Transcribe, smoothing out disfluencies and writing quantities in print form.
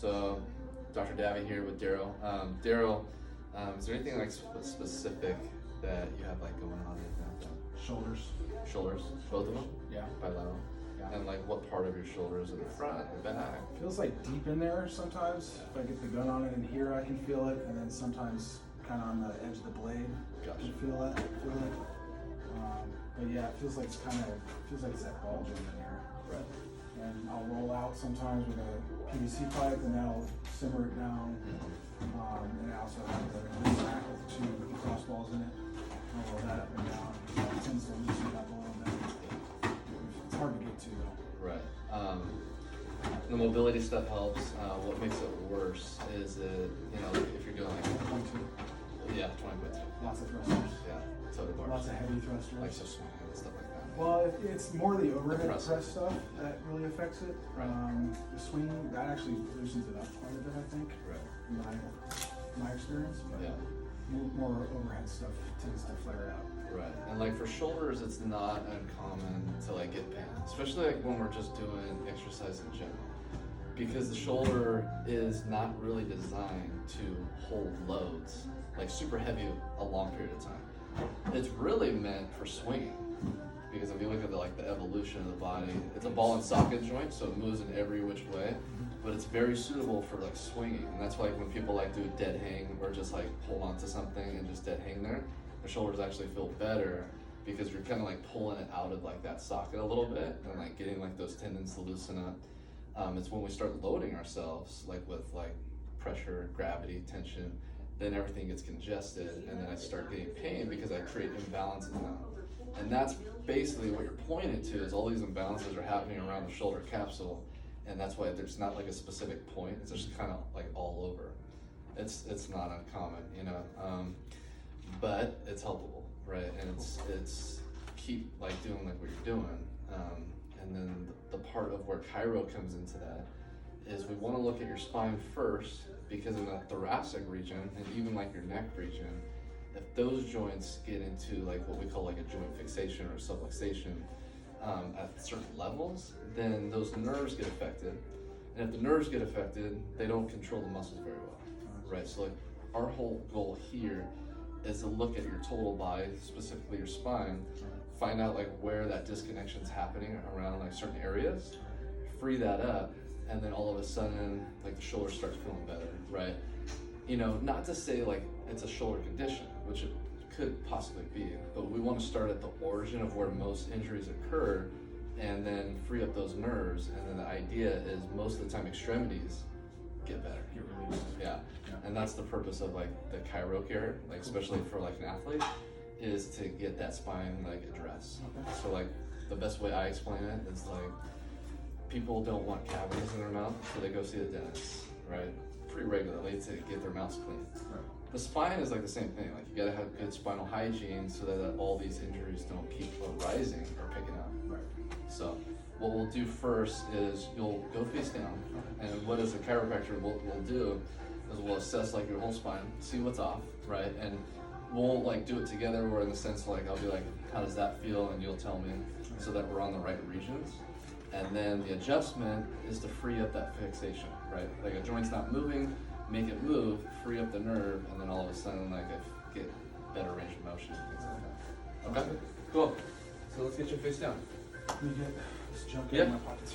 So, Dr. Davi here with Daryl. Daryl, is there anything like specific that you have like going on? Shoulders. Shoulders, both of them? Yeah. Bilateral? Yeah. And like what part of your shoulders? In the front, the back? Feels like deep in there sometimes. If I get the gun on it in here, I can feel it, and then sometimes kind of on the edge of the blade, Gotcha. I can feel it. But yeah, it feels like it's that bulging in here. Right. And I'll roll out sometimes with a PVC pipe, and that'll simmer it down. And I also have the sack with two crossballs in it. I'll roll that up and down. It tends to loosen it up a little bit. It's hard to get to though. Right. The mobility stuff helps. What makes it worse is that, if you're doing like 22. Yeah, 20.2. Lots of thrusters. Yeah, total bars. Lots of heavy thrusters. Like so swing and stuff like that. Well, it's more the overhead press. press stuff that really affects it. Right. The swing, that actually loosens it up quite a bit, I think, Right. in my experience. But Yeah. more overhead stuff tends to flare out. Right. And like for shoulders, it's not uncommon to like get pain, especially like when we're just doing exercise in general, because the shoulder is not really designed to hold loads like super heavy a long period of time. It's really meant for swinging, because if you look at the evolution of the body, it's a ball and socket joint, so it moves in every which way, but it's very suitable for like swinging. And that's why when people like do a dead hang or just like hold on to something and just dead hang there, the shoulders actually feel better, because you're kind of like pulling it out of like that socket a little bit and like getting like those tendons to loosen up. It's when we start loading ourselves like with like pressure, gravity, tension, then everything gets congested, and then I start getting pain because I create imbalances now. And that's basically what you're pointing to, is all these imbalances are happening around the shoulder capsule, and that's why there's not like a specific point. It's just kind of like all over. It's not uncommon, but it's helpable, right? And it's keep like doing like what you're doing, and then the part of where chiro comes into that is we want to look at your spine first, because in the thoracic region and even like your neck region, if those joints get into like what we call like a joint fixation or subluxation at certain levels, then those nerves get affected. And if the nerves get affected, they don't control the muscles very well, right? So like our whole goal here is to look at your total body, specifically your spine, find out like where that disconnection is happening around like certain areas, free that up, and then all of a sudden like the shoulder starts feeling better, right? Not to say like it's a shoulder condition, which it could possibly be, but we want to start at the origin of where most injuries occur, and then free up those nerves. And then the idea is most of the time extremities get better. Get released. Yeah. And that's the purpose of like the chiro care, like especially for like an athlete, is to get that spine like addressed. Okay. So like the best way I explain it is like, people don't want cavities in their mouth, so they go see the dentist, right? Pretty regularly to get their mouths clean. Right. The spine is like the same thing. Like you gotta have good spinal hygiene so that all these injuries don't keep arising or picking up. Right. So what we'll do first is you'll go face down, and what as a chiropractor we'll do is we'll assess like your whole spine, see what's off, right? And we'll like do it together, where in the sense like I'll be like, how does that feel? And you'll tell me, so that we're on the right regions. And then the adjustment is to free up that fixation, right? Like a joint's not moving, make it move, free up the nerve, and then all of a sudden like I get better range of motion and things like that. Okay, cool. So let's get your face down. Let me get this junk out Yeah. of my pockets.